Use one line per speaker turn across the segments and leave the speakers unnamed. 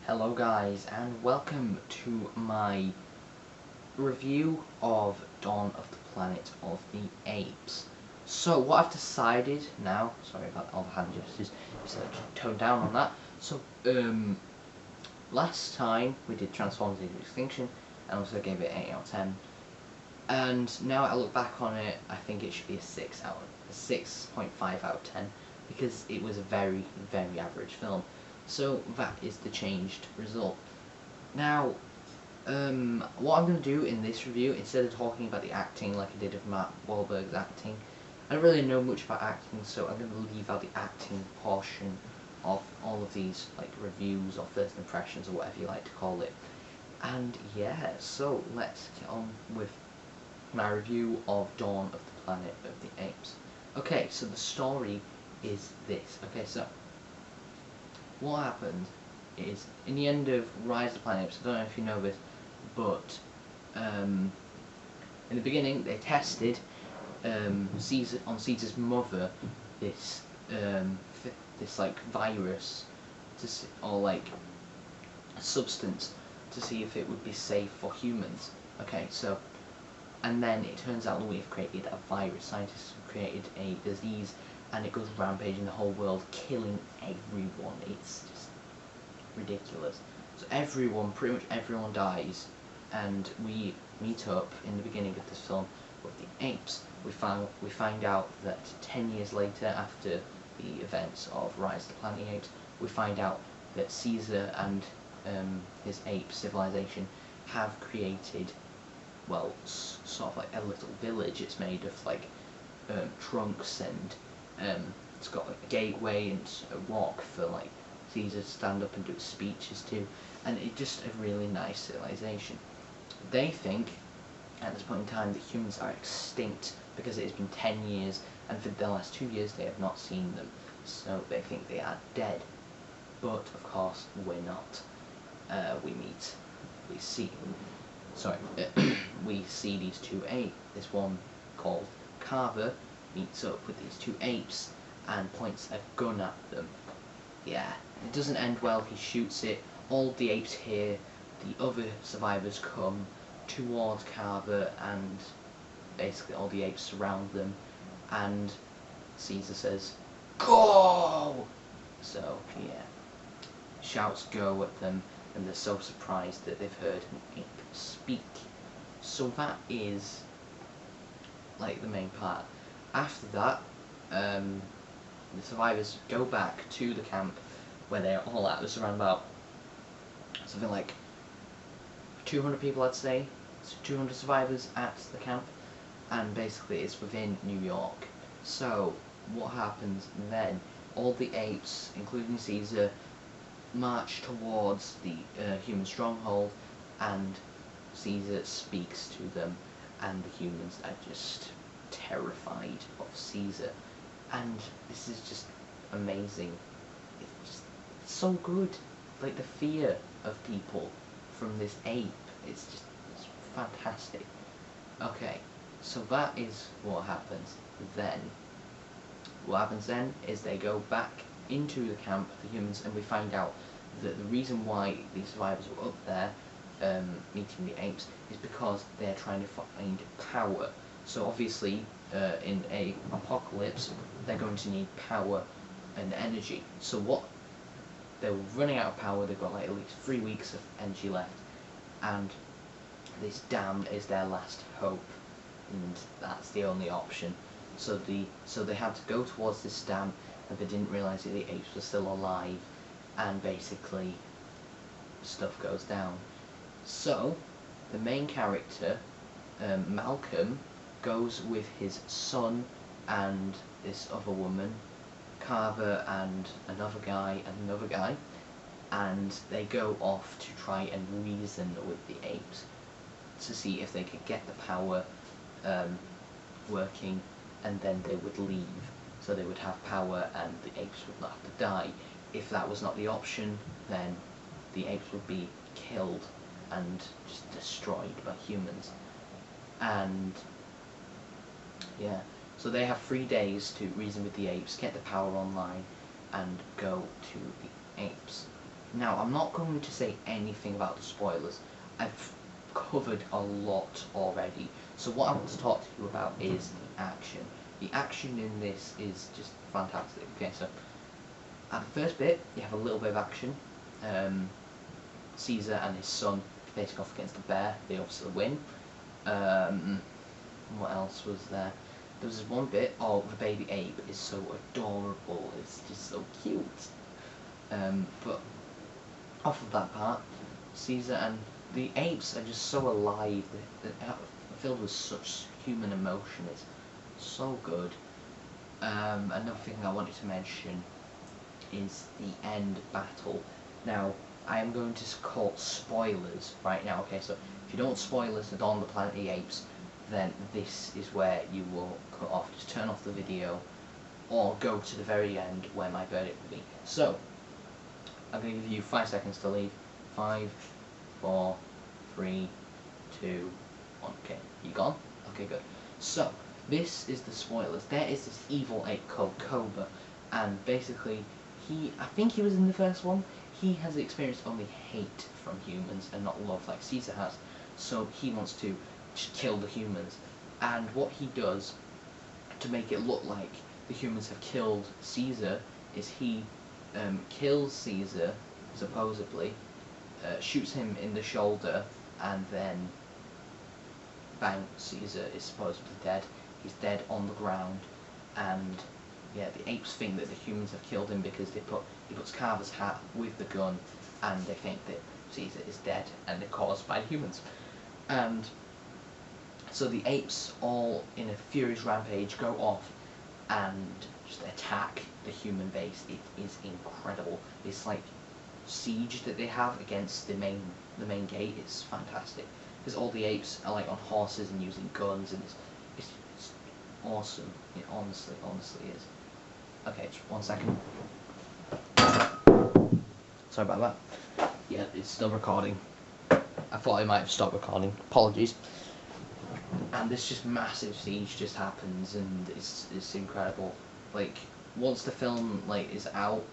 Hello guys, and welcome to my review of Dawn of the Planet of the Apes. So what I've decided now, sorry about all the hand gestures, just tone down on that. So last time we did Transformers Age of Extinction and also gave it 8 out of 10. And now I look back on it, I think it should be a 6.5 out of 10, because it was a very, very average film. So that is the changed result. Now, what I'm going to do in this review, instead of talking about the acting like I did of Matt Wahlberg's acting, I don't really know much about acting, so I'm going to leave out the acting portion of all of these like reviews or first impressions or whatever you like to call it. And yeah, so let's get on with my review of Dawn of the Planet of the Apes. Okay, so the story is this. Okay, so what happened is, in the end of Rise of the Planet Apes, I don't know if you know this, but in the beginning they tested Caesar's mother this this like virus or like a substance to see if it would be safe for humans. Okay, so and then it turns out that we've created a virus. Scientists have created a disease, and it goes rampaging the whole world, killing everyone. It's just ridiculous. So pretty much everyone dies, and we meet up in the beginning of this film with the apes. We find out that 10 years later, after the events of Rise of the Planet of the Apes, we find out that Caesar and his ape civilization have created, well, sort of like a little village. It's made of like trunks, and it's got like a gateway and a rock for like Caesar to stand up and do speeches to, and it's just a really nice civilization. They think at this point in time that humans are extinct because it has been 10 years, and for the last 2 years they have not seen them, so they think they are dead. But of course we're not. We see these two apes. This one called Carver meets up with these two apes and points a gun at them. Yeah, it doesn't end well. He shoots it. All the apes hear. The other survivors come towards Carver, and basically all the apes surround them, and Caesar says, "Go!" So yeah, shouts go at them, and they're so surprised that they've heard an ape speak. So that is like the main part. After that, the survivors go back to the camp where they're all at. There's around about something like 200 people, I'd say. So 200 survivors at the camp, and basically it's within New York. So what happens then? All the apes, including Caesar, march towards the human stronghold, and Caesar speaks to them, and the humans are just terrified of Caesar. And this is just amazing. It's so good. Like the fear of people from this ape, it's fantastic. Okay, so that is what happens then. What happens then is they go back into the camp, the humans, and we find out that the reason why the survivors were up there meeting the apes is because they're trying to find power. So obviously in a apocalypse they're going to need power and energy. So what they were running out of power. They've got like at least 3 weeks of energy left, and this dam is their last hope, and that's the only option. So they had to go towards this dam, and they didn't realise that the apes were still alive, and basically stuff goes down. So the main character, Malcolm, goes with his son and this other woman, Carver, and another guy, and they go off to try and reason with the apes to see if they could get the power working, and then they would leave. So they would have power and the apes would not have to die. If that was not the option, then the apes would be killed and just destroyed by humans. And yeah, so they have 3 days to reason with the apes, get the power online, and go to the apes. Now, I'm not going to say anything about the spoilers. I've covered a lot already. So what I want to talk to you about is the action. The action in this is just fantastic. Okay, so at the first bit, you have a little bit of action. Caesar and his son facing off against the bear. They obviously win. What else was there? There was this one bit. Oh, the baby ape is so adorable. It's just so cute. But off of that part, Caesar and the apes are just so alive. They're filled with such human emotion. It's so good. Another thing I wanted to mention is the end battle. Now, I am going to call spoilers right now. Okay, so if you don't want spoilers for Dawn of the Planet of the Apes, then this is where you will cut off. Just turn off the video, or go to the very end where my verdict will be. So, I'm going to give you 5 seconds to leave. 5, 4, 3, 2, 1. Okay, you gone? Okay, good. So, this is the spoilers. There is this evil ape called Cobra, and basically, I think he was in the first one. He has experienced only hate from humans and not love like Caesar has. So he wants to just kill the humans. And what he does to make it look like the humans have killed Caesar is he kills Caesar, supposedly, shoots him in the shoulder, and then bang, Caesar is supposedly dead. He's dead on the ground, and yeah, the apes think that the humans have killed him because he puts Carver's hat with the gun, and they think that Caesar is dead and they're caused by humans. And so the apes, all in a furious rampage, go off and just attack the human base. It is incredible. This like siege that they have against the main gate is fantastic, because all the apes are like on horses and using guns, and it's awesome. It honestly is. Okay, just 1 second. Sorry about that. Yeah, it's still recording. I thought I might have stopped recording. Apologies. And this just massive siege just happens, and it's incredible. Like, once the film like is out,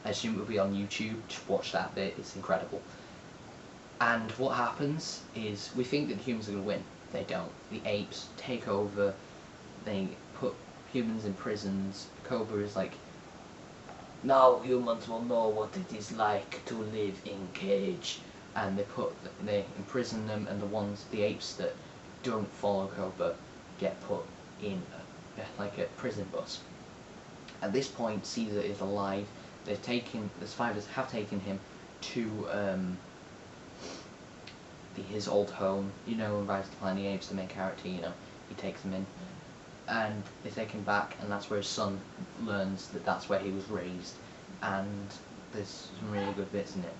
I assume it'll be on YouTube. Just watch that bit. It's incredible. And what happens is we think that the humans are going to win. They don't. The apes take over. They put humans in prisons. Cobra is like, now humans will know what it is like to live in cage. And they imprison them, and the apes that don't follow Cobra get put in a prison bus. At this point, Caesar is alive. The survivors have taken him to his old home. You know, in Rise of the Planet of the Apes, the main character, you know, he takes him in. And they take him back, and that's where his son learns that that's where he was raised. And there's some really good bits in it.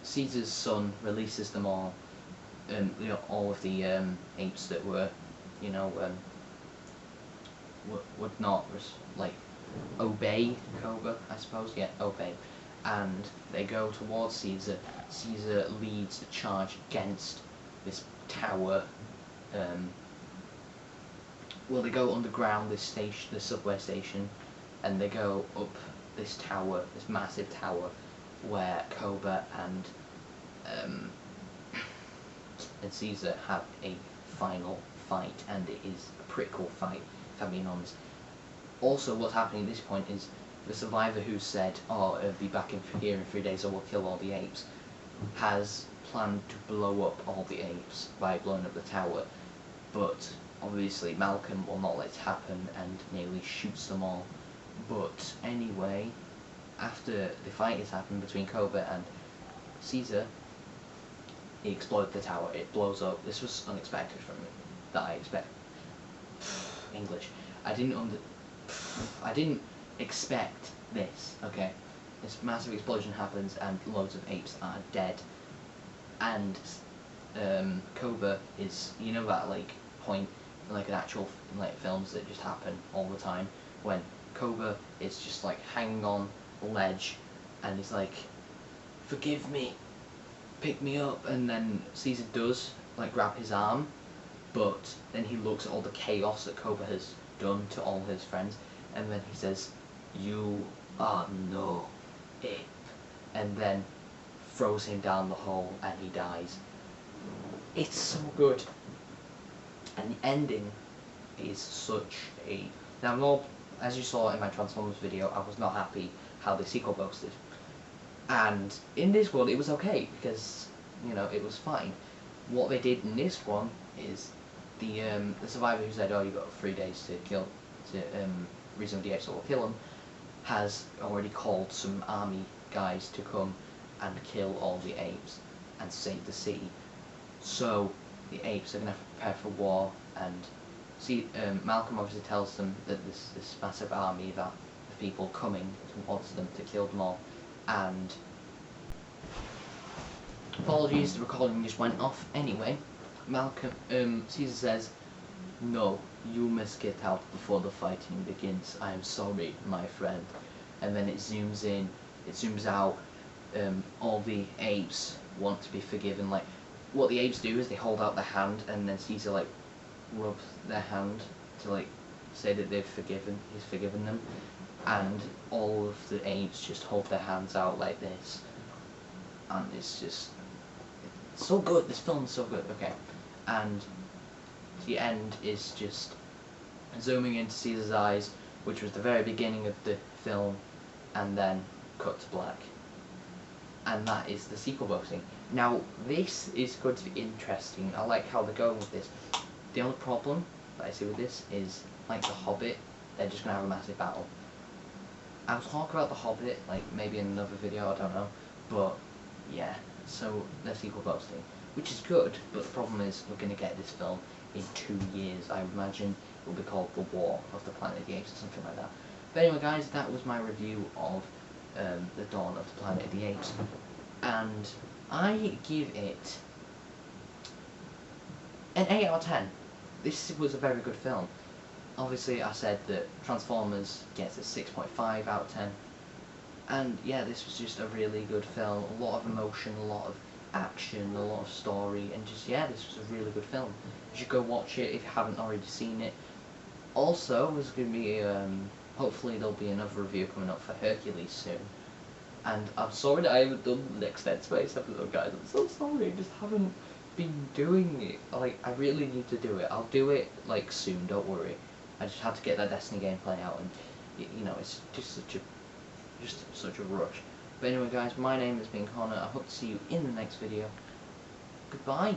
Caesar's son releases them all, all of the apes that were, would not like obey Cobra, I suppose. Yeah, obey. And they go towards Caesar. Caesar leads the charge against this tower. Well, they go underground, this subway station, and they go up this tower, this massive tower, where Cobra and Caesar have a final fight, and it is a pretty cool fight, if I'm being honest. Also, what's happening at this point is the survivor who said, "Oh, I'll be back here in 3 days, or we'll kill all the apes," has planned to blow up all the apes by blowing up the tower, but obviously Malcolm will not let it happen and nearly shoots them all. But anyway, after the fight has happened between Cobra and Caesar, he explodes the tower. It blows up. This was unexpected from me. That I expect. English. I didn't expect this. Okay, this massive explosion happens and loads of apes are dead. And Cobra is, you know, that like point in like an actual like films that just happen all the time, when Cobra is just like hanging on a ledge and he's like, "Forgive me, pick me up," and then Caesar does like grab his arm, but then he looks at all the chaos that Cobra has done to all his friends, and then he says, "You are no ape." and then throws him down the hole and he dies. It's so good. And the ending is such a... Now, as you saw in my Transformers video, I was not happy how the sequel boasted. And in this one, it was okay, because, you know, it was fine. What they did in this one is the survivor who said, oh, you've got 3 days to reason the apes will kill him, has already called some army guys to come and kill all the apes and save the city. So the apes are going to have to prepare for war, and Malcolm obviously tells them that this massive army, that the people coming towards them to kill them all. And apologies, the recording just went off. Anyway, Caesar says, no, you must get out before the fighting begins. I am sorry, my friend. And then it zooms in, it zooms out, all the apes want to be forgiven. Like, what the apes do is they hold out their hand, and then Caesar, like, rubs their hand to, like, say that he's forgiven them. And all of the apes just hold their hands out like this. And it's just... it's so good, this film is so good, okay. And the end is just zooming into Caesar's eyes, which was the very beginning of the film, and then cut to black. And that is the sequel boasting. Now, this is going to be interesting. I like how they're going with this. The only problem that I see with this is, like The Hobbit, they're just going to have a massive battle. I'll talk about The Hobbit, like, maybe in another video, I don't know. But, yeah, so they're sequel boasting, which is good, but the problem is we're going to get this film in 2 years. I imagine it will be called The War of the Planet of the Apes or something like that. But anyway, guys, that was my review of The Dawn of the Planet of the Apes. And I give it an 8 out of 10. This was a very good film. Obviously, I said that Transformers gets a 6.5 out of 10. And yeah, this was just a really good film. A lot of emotion, a lot of action, a lot of story, and just, yeah, this was a really good film. You should go watch it if you haven't already seen it. Also, there's going to be, hopefully there'll be another review coming up for Hercules soon. And I'm sorry that I haven't done the next Dead Space episode, guys. I'm so sorry, I just haven't been doing it. Like, I really need to do it. I'll do it, like, soon, don't worry. I just had to get that Destiny gameplay out, and, you know, it's just such a rush. But anyway, guys, my name has been Connor. I hope to see you in the next video. Goodbye.